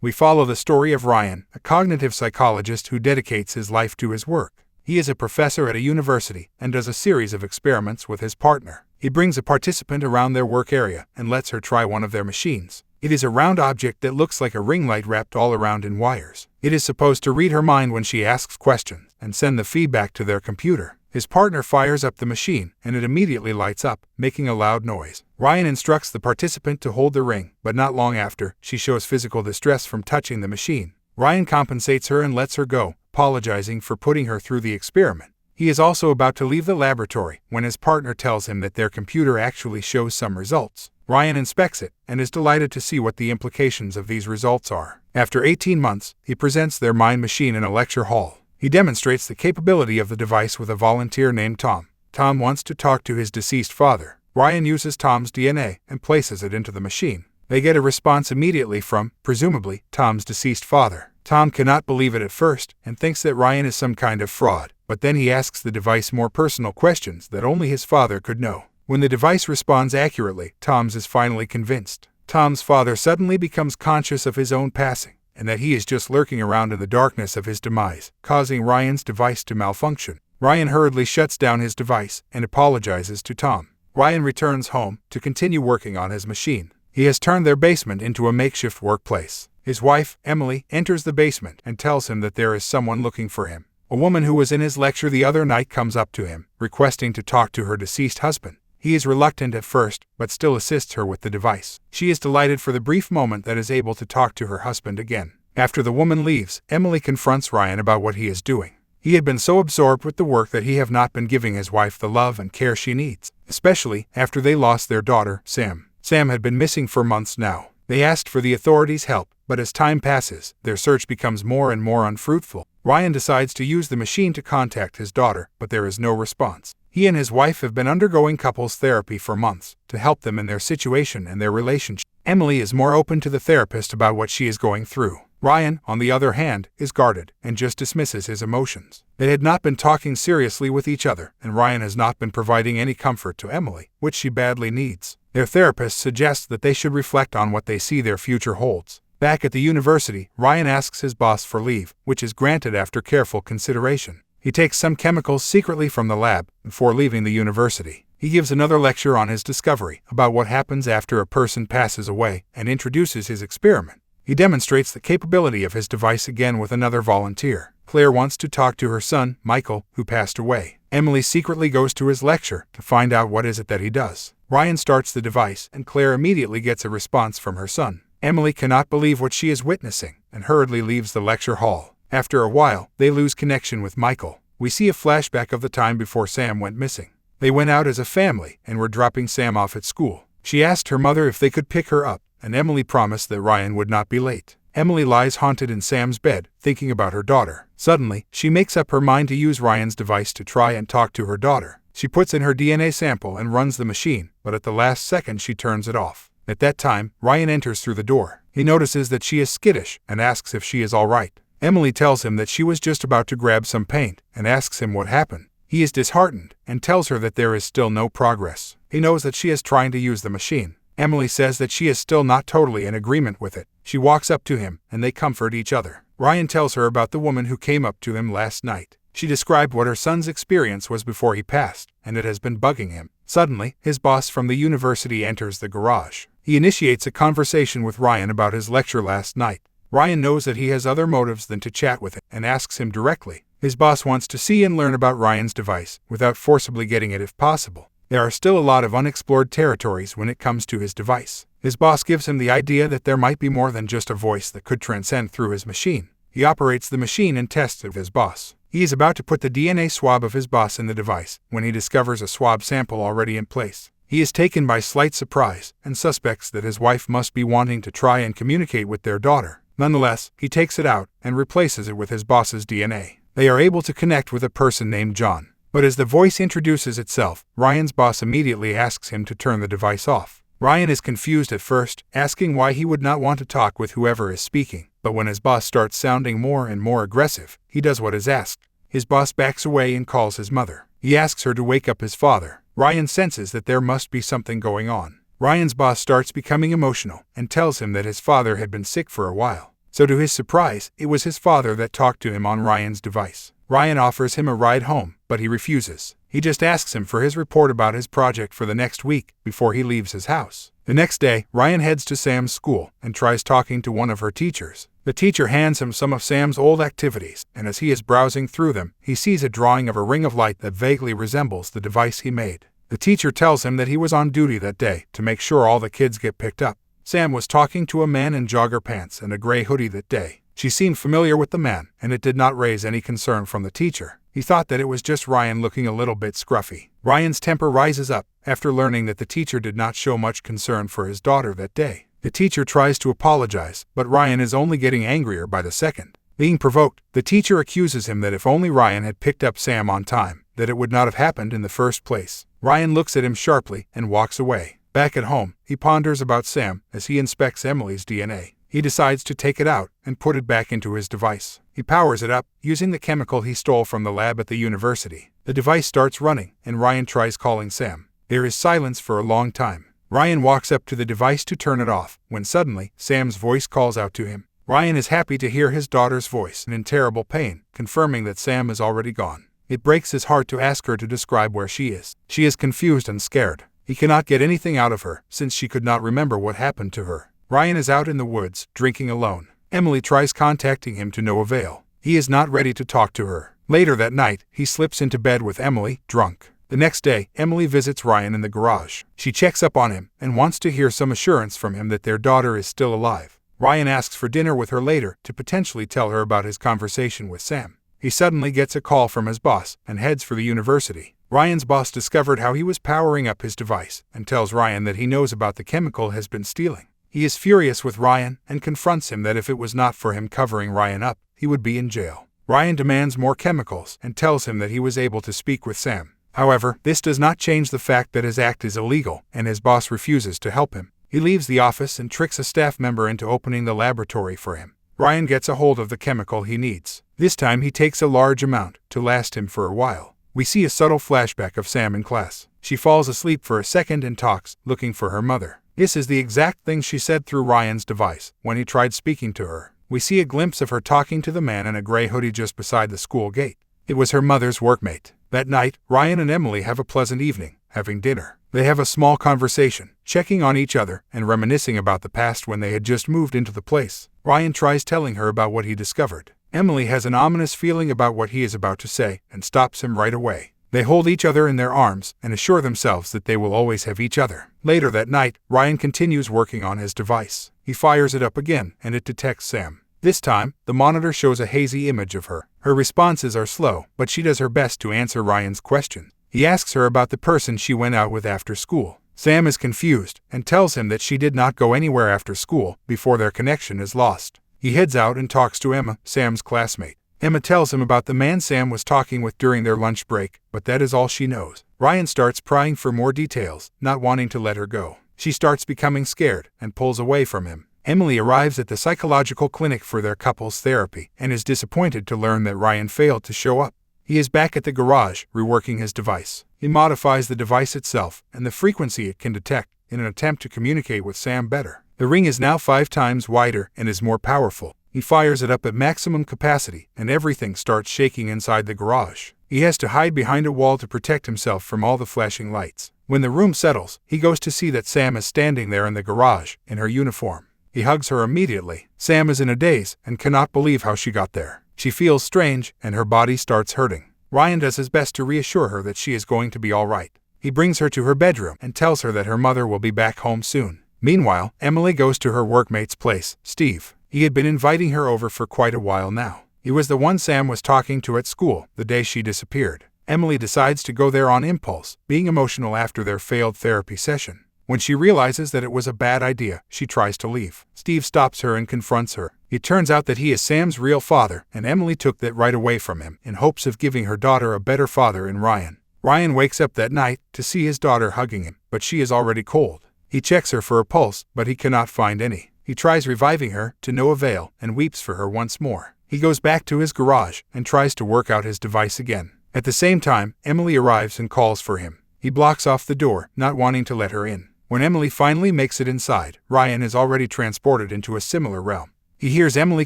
We follow the story of Ryan, a cognitive psychologist who dedicates his life to his work. He is a professor at a university and does a series of experiments with his partner. He brings a participant around their work area and lets her try one of their machines. It is a round object that looks like a ring light wrapped all around in wires. It is supposed to read her mind when she asks questions and send the feedback to their computer. His partner fires up the machine, and it immediately lights up, making a loud noise. Ryan instructs the participant to hold the ring, but not long after, she shows physical distress from touching the machine. Ryan compensates her and lets her go, apologizing for putting her through the experiment. He is also about to leave the laboratory when his partner tells him that their computer actually shows some results. Ryan inspects it and is delighted to see what the implications of these results are. After 18 months, he presents their mind machine in a lecture hall. He demonstrates the capability of the device with a volunteer named Tom. Tom wants to talk to his deceased father. Ryan uses Tom's DNA and places it into the machine. They get a response immediately from, presumably, Tom's deceased father. Tom cannot believe it at first and thinks that Ryan is some kind of fraud, but then he asks the device more personal questions that only his father could know. When the device responds accurately, Tom is finally convinced. Tom's father suddenly becomes conscious of his own passing, and that he is just lurking around in the darkness of his demise, causing Ryan's device to malfunction. Ryan hurriedly shuts down his device and apologizes to Tom. Ryan returns home to continue working on his machine. He has turned their basement into a makeshift workplace. His wife, Emily, enters the basement and tells him that there is someone looking for him. A woman who was in his lecture the other night comes up to him, requesting to talk to her deceased husband. He is reluctant at first, but still assists her with the device. She is delighted for the brief moment that is able to talk to her husband again. After the woman leaves, Emily confronts Ryan about what he is doing. He had been so absorbed with the work that he have not been giving his wife the love and care she needs, especially after they lost their daughter, Sam. Sam had been missing for months now. They asked for the authorities' help, but as time passes, their search becomes more and more unfruitful. Ryan decides to use the machine to contact his daughter, but there is no response. He and his wife have been undergoing couples therapy for months to help them in their situation and their relationship. Emily is more open to the therapist about what she is going through. Ryan, on the other hand, is guarded and just dismisses his emotions. They had not been talking seriously with each other, and Ryan has not been providing any comfort to Emily, which she badly needs. Their therapist suggests that they should reflect on what they see their future holds. Back at the university, Ryan asks his boss for leave, which is granted after careful consideration. He takes some chemicals secretly from the lab before leaving the university. He gives another lecture on his discovery about what happens after a person passes away and introduces his experiment. He demonstrates the capability of his device again with another volunteer. Claire wants to talk to her son, Michael, who passed away. Emily secretly goes to his lecture to find out what is it that he does. Ryan starts the device, and Claire immediately gets a response from her son. Emily cannot believe what she is witnessing and hurriedly leaves the lecture hall. After a while, they lose connection with Michael. We see a flashback of the time before Sam went missing. They went out as a family and were dropping Sam off at school. She asked her mother if they could pick her up, and Emily promised that Ryan would not be late. Emily lies haunted in Sam's bed, thinking about her daughter. Suddenly, she makes up her mind to use Ryan's device to try and talk to her daughter. She puts in her DNA sample and runs the machine, but at the last second she turns it off. At that time, Ryan enters through the door. He notices that she is skittish and asks if she is all right. Emily tells him that she was just about to grab some paint and asks him what happened. He is disheartened and tells her that there is still no progress. He knows that she is trying to use the machine. Emily says that she is still not totally in agreement with it. She walks up to him and they comfort each other. Ryan tells her about the woman who came up to him last night. She described what her son's experience was before he passed, and it has been bugging him. Suddenly, his boss from the university enters the garage. He initiates a conversation with Ryan about his lecture last night. Ryan knows that he has other motives than to chat with him and asks him directly. His boss wants to see and learn about Ryan's device without forcibly getting it if possible. There are still a lot of unexplored territories when it comes to his device. His boss gives him the idea that there might be more than just a voice that could transcend through his machine. He operates the machine and tests it with his boss. He is about to put the DNA swab of his boss in the device when he discovers a swab sample already in place. He is taken by slight surprise and suspects that his wife must be wanting to try and communicate with their daughter. Nonetheless, he takes it out and replaces it with his boss's DNA. They are able to connect with a person named John. But as the voice introduces itself, Ryan's boss immediately asks him to turn the device off. Ryan is confused at first, asking why he would not want to talk with whoever is speaking. But when his boss starts sounding more and more aggressive, he does what is asked. His boss backs away and calls his mother. He asks her to wake up his father. Ryan senses that there must be something going on. Ryan's boss starts becoming emotional and tells him that his father had been sick for a while. So to his surprise, it was his father that talked to him on Ryan's device. Ryan offers him a ride home, but he refuses. He just asks him for his report about his project for the next week before he leaves his house. The next day, Ryan heads to Sam's school and tries talking to one of her teachers. The teacher hands him some of Sam's old activities, and as he is browsing through them, he sees a drawing of a ring of light that vaguely resembles the device he made. The teacher tells him that he was on duty that day to make sure all the kids get picked up. Sam was talking to a man in jogger pants and a gray hoodie that day. She seemed familiar with the man, and it did not raise any concern from the teacher. He thought that it was just Ryan looking a little bit scruffy. Ryan's temper rises up after learning that the teacher did not show much concern for his daughter that day. The teacher tries to apologize, but Ryan is only getting angrier by the second. Being provoked, the teacher accuses him that if only Ryan had picked up Sam on time, that it would not have happened in the first place. Ryan looks at him sharply and walks away. Back at home, he ponders about Sam as he inspects Emily's DNA. He decides to take it out and put it back into his device. He powers it up, using the chemical he stole from the lab at the university. The device starts running, and Ryan tries calling Sam. There is silence for a long time. Ryan walks up to the device to turn it off, when suddenly, Sam's voice calls out to him. Ryan is happy to hear his daughter's voice and in terrible pain, confirming that Sam is already gone. It breaks his heart to ask her to describe where she is. She is confused and scared. He cannot get anything out of her, since she could not remember what happened to her. Ryan is out in the woods, drinking alone. Emily tries contacting him to no avail. He is not ready to talk to her. Later that night, he slips into bed with Emily, drunk. The next day, Emily visits Ryan in the garage. She checks up on him and wants to hear some assurance from him that their daughter is still alive. Ryan asks for dinner with her later to potentially tell her about his conversation with Sam. He suddenly gets a call from his boss and heads for the university. Ryan's boss discovered how he was powering up his device and tells Ryan that he knows about the chemical has been stealing. He is furious with Ryan and confronts him that if it was not for him covering Ryan up, he would be in jail. Ryan demands more chemicals and tells him that he was able to speak with Sam. However, this does not change the fact that his act is illegal and his boss refuses to help him. He leaves the office and tricks a staff member into opening the laboratory for him. Ryan gets a hold of the chemical he needs. This time he takes a large amount to last him for a while. We see a subtle flashback of Sam in class. She falls asleep for a second and talks, looking for her mother. This is the exact thing she said through Ryan's device when he tried speaking to her. We see a glimpse of her talking to the man in a gray hoodie just beside the school gate. It was her mother's workmate. That night, Ryan and Emily have a pleasant evening, having dinner. They have a small conversation, checking on each other and reminiscing about the past when they had just moved into the place. Ryan tries telling her about what he discovered. Emily has an ominous feeling about what he is about to say and stops him right away. They hold each other in their arms and assure themselves that they will always have each other. Later that night, Ryan continues working on his device. He fires it up again, and it detects Sam. This time, the monitor shows a hazy image of her. Her responses are slow, but she does her best to answer Ryan's question. He asks her about the person she went out with after school. Sam is confused and tells him that she did not go anywhere after school before their connection is lost. He heads out and talks to Emma, Sam's classmate. Emma tells him about the man Sam was talking with during their lunch break, but that is all she knows. Ryan starts prying for more details, not wanting to let her go. She starts becoming scared and pulls away from him. Emily arrives at the psychological clinic for their couples therapy and is disappointed to learn that Ryan failed to show up. He is back at the garage, reworking his device. He modifies the device itself and the frequency it can detect in an attempt to communicate with Sam better. The ring is now 5 times wider and is more powerful. He fires it up at maximum capacity, and everything starts shaking inside the garage. He has to hide behind a wall to protect himself from all the flashing lights. When the room settles, he goes to see that Sam is standing there in the garage, in her uniform. He hugs her immediately. Sam is in a daze and cannot believe how she got there. She feels strange, and her body starts hurting. Ryan does his best to reassure her that she is going to be all right. He brings her to her bedroom and tells her that her mother will be back home soon. Meanwhile, Emily goes to her workmate's place, Steve. He had been inviting her over for quite a while now. He was the one Sam was talking to at school the day she disappeared. Emily decides to go there on impulse, being emotional after their failed therapy session. When she realizes that it was a bad idea, she tries to leave. Steve stops her and confronts her. It turns out that he is Sam's real father, and Emily took that right away from him in hopes of giving her daughter a better father in Ryan. Ryan wakes up that night to see his daughter hugging him, but she is already cold. He checks her for a pulse, but he cannot find any. He tries reviving her, to no avail, and weeps for her once more. He goes back to his garage and tries to work out his device again. At the same time, Emily arrives and calls for him. He blocks off the door, not wanting to let her in. When Emily finally makes it inside, Ryan is already transported into a similar realm. He hears Emily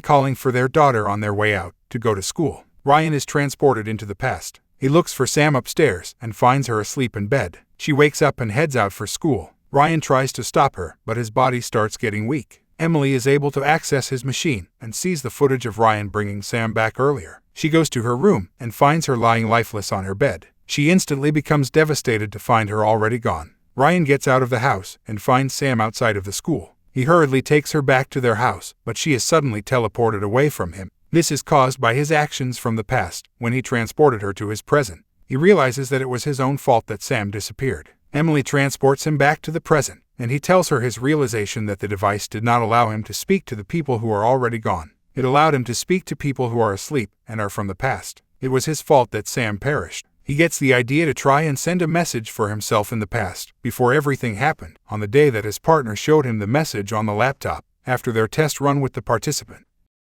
calling for their daughter on their way out to go to school. Ryan is transported into the past. He looks for Sam upstairs and finds her asleep in bed. She wakes up and heads out for school. Ryan tries to stop her, but his body starts getting weak. Emily is able to access his machine and sees the footage of Ryan bringing Sam back earlier. She goes to her room and finds her lying lifeless on her bed. She instantly becomes devastated to find her already gone. Ryan gets out of the house and finds Sam outside of the school. He hurriedly takes her back to their house, but she is suddenly teleported away from him. This is caused by his actions from the past when he transported her to his present. He realizes that it was his own fault that Sam disappeared. Emily transports him back to the present, and he tells her his realization that the device did not allow him to speak to the people who are already gone. It allowed him to speak to people who are asleep and are from the past. It was his fault that Sam perished. He gets the idea to try and send a message for himself in the past, before everything happened, on the day that his partner showed him the message on the laptop, after their test run with the participant.